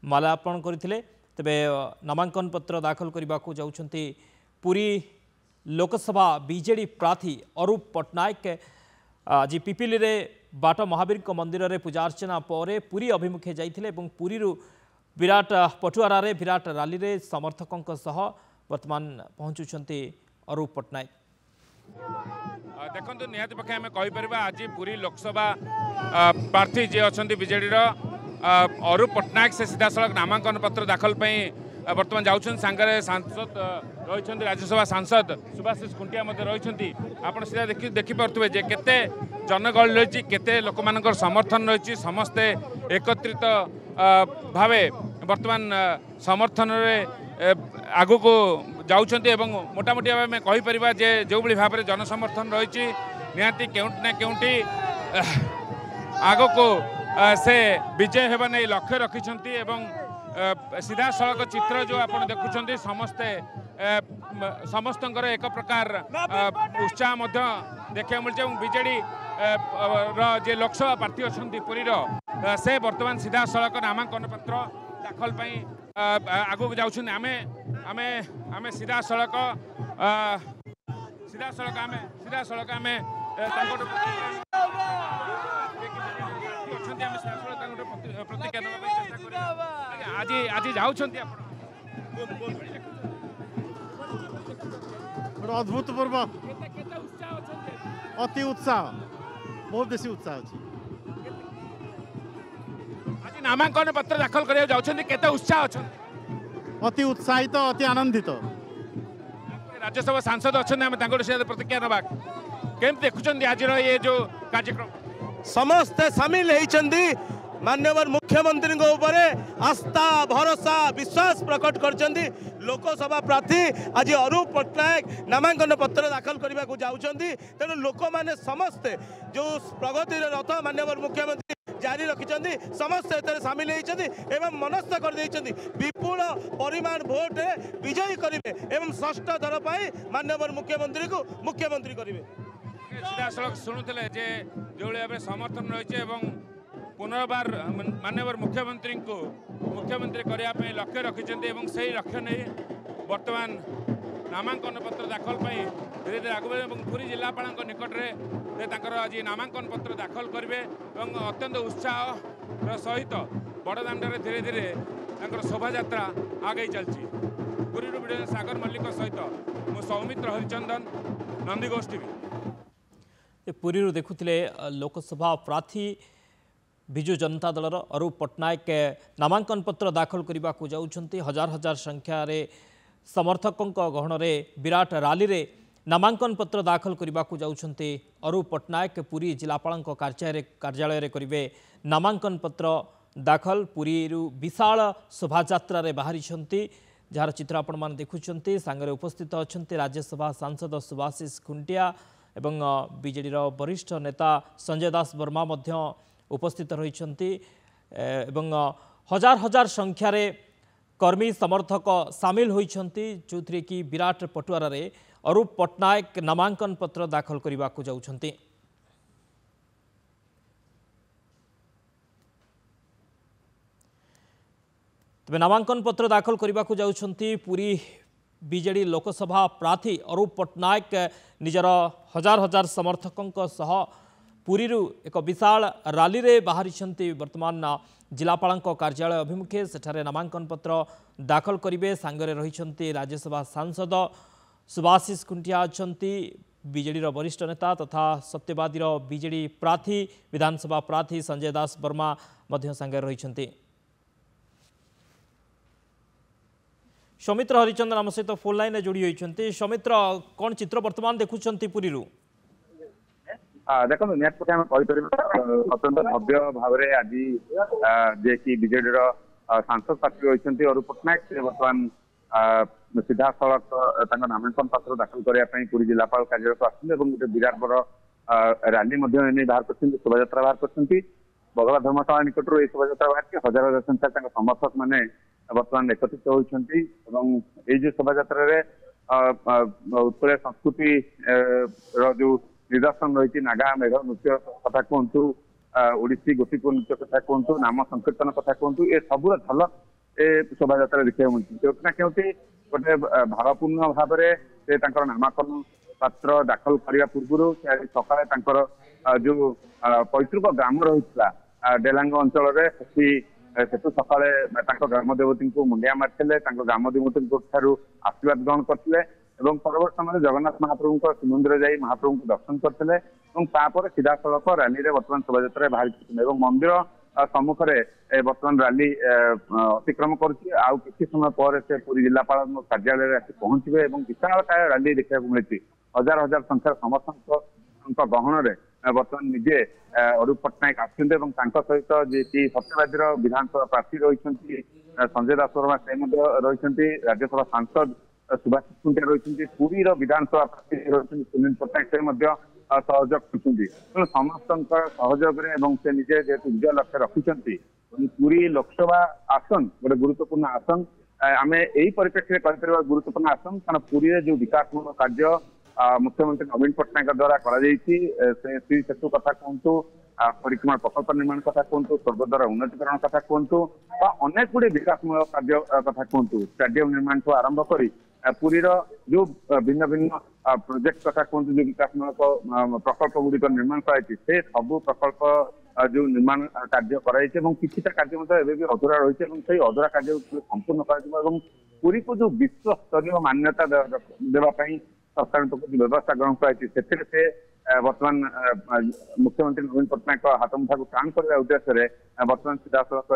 माल्यार्पण करते तेबे नामांकन पत्र दाखल करने को जाउछंती पुरी लोकसभा बीजेडी प्रार्थी अरूप पट्टनायक आज पिपिली रे बाट महावीर मंदिर में पूजा अर्चना पर पुरी अभिमुखे जाइथिले एवं पुरी विराट पटुआरा रे विराट रैली रे समर्थकों सह वर्तमान पहुंचुछंती अरूप पट्टनायक। देखो निहाती पक्षे आम कहीपर आज पुरी लोकसभा प्रार्थी जी अच्छा बीजेडी अरूप पट्टनायक से सीधा सड़क नामांकन पत्र दाखल बर्तमान जाऊँ सांगरे सांसद रही राज्यसभा सांसद सुभाषिष खुंटिया रही आप सीधा देखिपे जे केते जनगहली रही केते लोक समर्थन रही समस्ते एकत्रित भावे बर्तमान समर्थन आगु को जाऊँच मोटामोटी भाव में कहीपर जे जो भाव में जनसमर्थन रही निहाती केउंटी ना केउंटी आग को से विजय हेबा नहीं लक्ष्य रखिछंती एवं सीधा सड़क चित्र जो आप देखुं समस्ते समस्तंकर एक प्रकार उत्साह देखा मिले बीजेडी जे लोकसभा प्रार्थी अच्छा पुरी से बर्तमान सीधा सड़क नामांकन पत्र दाखल आगू जाऊँ आमे सीधा सड़क आम आज आज जाऊँच अद्भुतपूर्व अति उत्साह बहुत बेसी उत्साह अच्छी आज नामांकन पत्र दाखल करने जाते उत्साह अच्छा अति उत्साहित अति आनंदित राज्यसभा सांसद अच्छा प्रतिक्रिया नवा केम देखुं आज ये जो कार्यक्रम समस्ते सामिल होती माननीय मुख्यमंत्री आस्था भरोसा विश्वास प्रकट कर लोकसभा प्रार्थी आज अरूप पट्टनायक नामांकन पत्र दाखल करने को जाऊँच तेणु लोक मैंने समस्ते जो प्रगति रथ माननीय मुख्यमंत्री जारी रखिंट समस्ते सामिल होती मनस्थ कर विपुल परिमाण भोट विजयी करेंगे एवं षष्ठ थर पर माननीय मुख्यमंत्री को मुख्यमंत्री करेंगे। सीधा सड़क शुणुले जो भाव समर्थन रही पुनर्बार माननीय मुख्यमंत्री को मुख्यमंत्री करने लक्ष्य रखिंट से लक्ष्य नहीं वर्तमान नामांकन पत्र दाखल धीरे धीरे आगे पुरी जिलापाल निकट में आज नामांकन पत्र दाखल करेंगे अत्यंत उत्साह सहित बड़दाण्ड धीरे धीरे शोभा यात्रा आगे चलती पुरी वीडियो सागर मल्लिक सहित मो सौमित्र हरिचंदन नंदीघोष टीवी। पुरी देखुले लोकसभा प्रार्थी विजु जनता दलर अरूप पट्टनायक नामांकन पत्र दाखल करने को जाउछंती हजार हजार संख्यार समर्थकों गहन में विराट रैली रे नामांकन पत्र दाखल करने को जाउछंती अरूप पट्टनायक पुरी जिलापाल कार्यालय रे करेंगे नामांकन पत्र दाखल पुरी विशाल शोभायात्रा बाहरी जार चित्र आपण मैंने देखुं सांगे उपस्थित अच्छा राज्यसभा सांसद सुभाषिष खुंटिया एवं बीजेडी वरिष्ठ नेता संजय दास वर्मा उपस्थित रही हजार हजार संख्यार कर्मी समर्थक सामिल होती जो थी कि विराट पटुआरा रे अरूप पट्टनायक नामांकन पत्र दाखल करने को जाउछंती। तबे नामांकन पत्र दाखल करने को जाउछंती पुरी बीजेडी लोकसभा प्रार्थी अरूप पट्टनायक निजर हजार हजार समर्थकों सह पुरी एक विशाल रैली रे बाहरी वर्तमान जिलापाल कार्यालय अभिमुखे सेठारे नामांकन पत्र दाखल करेंगे सांगरे रही राज्यसभा सांसद सुभाषिष खुंटिया अच्छा बीजेडी वरिष्ठ नेता तथा सत्यवादी बीजेडी प्रार्थी विधानसभा प्रार्थी संजय दास वर्मा सांगे रही। सौमित्र हरिचंदन आम सहित फोन लाइन जोड़ी होती। सौमित्र कौन चित्र वर्तमान देखुं पुरी देखो निहत पक्षे आम कहीपर अत्यंत भव्य भाव में आज जे कि बीजेडी सांसद प्रार्थी रही अरूप पट्टनायक से बर्तमान सीधा सड़क नामांकन पत्र दाखल करने पूरी जिलापाल कार्यालय को आसते गोटे विराट बड़ रैली बाहर कर शोभा बाहर कर बगला धर्मशाला निकटर यह शोभा बाहर हजार हजार संख्या समर्थक मैंने बर्तमान एकत्रित होती जो शोभा उत्कल संस्कृति जो निदर्शन रही नागा मेघ नृत्य कथा कहतु ओडिसी गोपीपुर नृत्य कथा कहतु नाम संकीर्तन कथा कहतु ए सबूर झलक ए शोभा यात्रा देखा मिलती क्योंकि ना क्योंकि गोटे भावपूर्ण भाव से नामांकन पत्र दाखल करने पूर्व से सकाଳେ जो पैतृक ग्राम रही डेलांग अंचल सेठू सकाळे ग्राम देवती को मुंडिया मारते ग्राम देवती आशीर्वाद ग्रहण करते परवर्त समय जगन्नाथ महाप्रभु श्रीमंदिर जाई महाप्रभु को दर्शन करते सीधा सड़क रैली बर्तमान शोभा बाहर मंदिर सम्मुख में बर्तमान रैली अतिक्रम करुच्ची किसी समय पर से पुरी जिलापाल कार्यालय आसी पहुंचे विशालकाय रैली देखा मिली हजार हजार संख्यार समर्थक गहन बर्तमान निजे अरूप पट्टनायक आसते सहित जी सत्यवादी विधानसभा प्रार्थी रही संजय दास वर्मा से रही राज्यसभा सांसद सुभाष खुंटिया रही पुरी विधानसभा प्रार्थी रही सुनील पट्टनायक से सहयोग कर समस्त सहयोग से निजे जेहेतु निज लक्ष्य रखिंट पुरी लोकसभा आसन गोटे गुरुत्वपूर्ण आसन आम यही परिप्रेक्षी कर गुरुत्वपूर्ण आसन कारण पुरी जो विकासमूलक कार्य मुख्यमंत्री नवीन पट्टनायक द्वारा श्री सेतु कथा कहतु परिक्रमा प्रकल्प निर्माण कथा कहतु स्वर्गद्वार उन्नतीकरण कथा कहतु अनेक गुड़े विकासमूलक कार्य कथा कहतु स्टाडियम निर्माण ठू आरंभ कर पुरीर जो भिन्न भिन्न प्रोजेक्ट कथा कहतु जो विकासमूलक प्रकल्प गुड़िक निर्माण कराई से सब प्रकल्प जो निर्माण कार्य कराई किसी कार्य अधूरा रही अधूरा कार्य संपूर्ण कर पुरी को जो विश्व स्तरीय मान्यता देवाई सरकार व्यवस्था ग्रहण कराई बर्तमान मुख्यमंत्री नवीन पट्टनायक हाथ मुठा को टाण करने उद्देश्य बर्तमान सीधा सड़क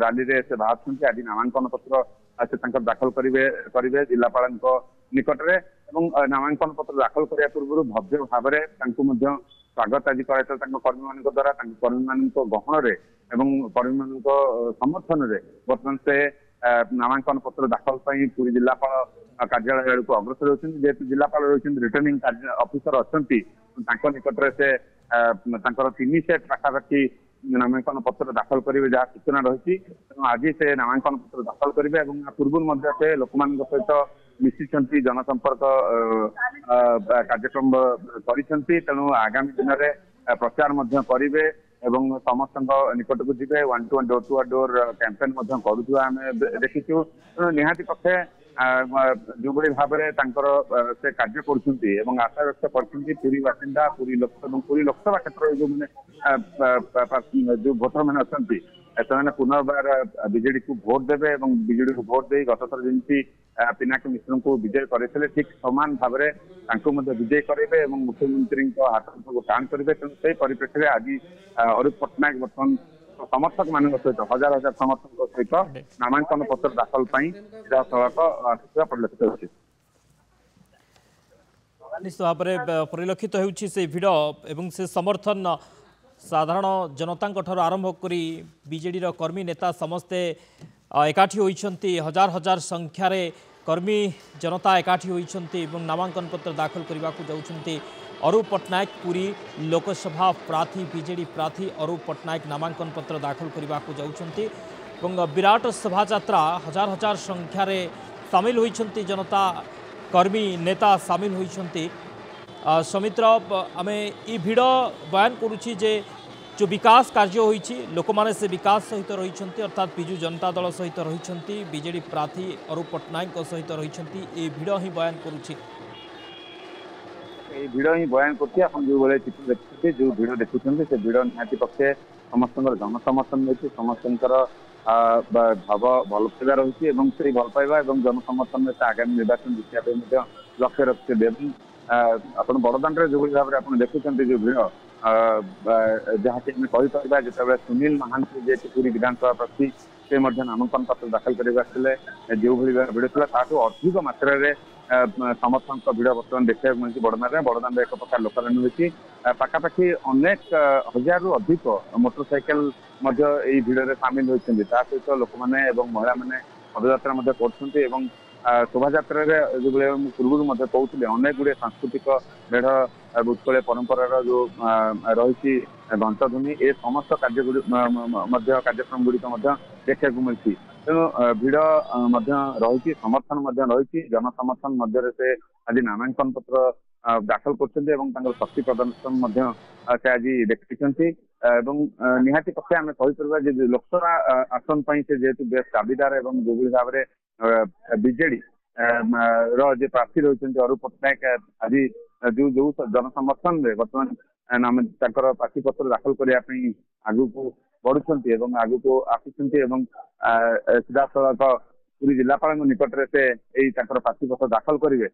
रैली से बाहर आज नामांकन पत्र से दाखल करेंगे जिलापाल निकट में नामांकन पत्र दाखल करने पूर्व भव्य भाव में स्वागत आज कर्मी मान द्वारा कर्मी मान गहन कर्मी मान समर्थन में बर्तमान से नामांकन पत्र दाखल पूरी जिलापाल कार्यालय को अग्रसर होती जेहेतु जिलापाल रही रिटर्निंग ऑफिसर अच्छा निकट से 3 सेट पाखापाखि नामांकन पत्र दाखल करेंगे जहाँ सूचना रही आज से नामांकन पत्र दाखल करेंगे पूर्व से लोक सहित मिशिंट जनसंपर्क कार्यक्रम करूँ आगामी दिन में प्रचार करेंगे समस्त निकट को जी 1 to 1 door to door campaign करुवा देखीचु तेणु निहाती पक्षे जो भाव से कार्य कर आशा व्यक्त करी बासिंदा पुरी लोकसभा क्षेत्र जो मैंने जो भोटर मैंने अच्छा से पुनर्बार बीजेडी को भोट देवे बीजेडी को भोट दे गत थर जमी पिनाकी मिश्र को विजय करते ठीक सामान भाव में विजय करेंगे मुख्यमंत्री हाथ को टाण करेंगे तेणु से परिप्रेक्षी में आज अरूप पट्टनायक बर्तमान समर्थक मान सहित हजार हजार समर्थक सहित नामांकन पत्र दाखल सीधा सड़क आसा परिलक्षित होती निश्चित भाव में परिलक्षित होती भिड़ से समर्थन साधारण जनता आरंभ करी बीजेडी कर्मी नेता समस्ते एकाठी होती हजार हजार संख्यार कर्मी जनता एकाठी होती नामांकन पत्र दाखल करने को जाउछंती अरूप पट्टनायक पुरी लोकसभा प्रार्थी बीजेडी प्रार्थी अरूप पट्टनायक नामांकन पत्र दाखल करने को जाउछंती विराट शोभा यात्रा हजार हजार संख्यार सामिल होती जनता कर्मी नेता सामिल होती समित्र आम ये भिड़ बयान करुच्ची जे जो विकास कार्य होइछि लोक माने से विकास सहित रही अर्थात बिजु जनता दल सहित रही बीजेडी प्रार्थी अरूप पट्टनायक सहित रही ये भिड़ ही बयान करुच्ची भिड़ ही बयान कर जो भाई चित्र देखते जो भिड़ देखुं से भिड़ निहाती पक्षे समस्त जनसमर्थन रही समस्त भाव भल पाइबा रही से भल पाइबा जनसमर्थन में आगामी निर्वाचन जितने लक्ष्य रखते आप बड़दाण्ड जो भाव में आप देखुं जो भिड़ जहाँकि कहीपर जो सुनील महांती जे पूरी विधानसभा प्रार्थी से नामांकन पत्र दाखल करते जो भिड़ था अधिक मात्रा समर्थन भिड़ बर्तमान देखा मिली बड़दाण्ड एक प्रकार लोकलानी होती पाखापाखि अनेक हजार रु अधिक मोटरसाइकेल भिड़ सामिल होती सहित लोक मैंने महिला मैंने पदयात्रा कर शोभा यात्रा जो पूर्व कहते अनेक गुड़े सांस्कृतिक मेढ़ उत्कल परंपरार जो रही घंटध्वनि ए समस्त कार्यक्रम गुड़िक देखा मिली तेणु भिड़ रही समर्थन रही जनसमर्थन मध्य से आज नामांकन पत्र दाखल कर शक्ति प्रदर्शन से आज देखते ଏବଂ ନିହାତି ପକ୍ଷେ ଆମେ କହିପାରିବା ଯେ ଲୋକସଭା ଆସନ ପାଇଁ ସେ ଯେହେତୁ ବେଶ ଦାବିଦାର ଏବଂ ଯୋଉଭଳି ଭାବରେ ବିଜେଡି ର ଯେ ପ୍ରାର୍ଥୀ ରହିଛନ୍ତି ଅରୁପ ପଟ୍ଟନାୟକ ଆଜି ଯୋଉ ଜନସମର୍ଥନରେ ବର୍ତ୍ତମାନ ତାଙ୍କର ପ୍ରାର୍ଥୀପତ୍ର ଦାଖଲ କରିବା ପାଇଁ ଆଗକୁ ବଢୁଛନ୍ତି ଏବଂ ଆଗକୁ ଆସୁଛନ୍ତି ଏବଂ ସିଧାସଳଖ ପୁରୀ ଜିଲ୍ଲାପାଳଙ୍କ ନିକଟରେ ସେ ଏଇ ତାଙ୍କର ପ୍ରାର୍ଥୀପତ୍ର ଦାଖଲ କରିବେ।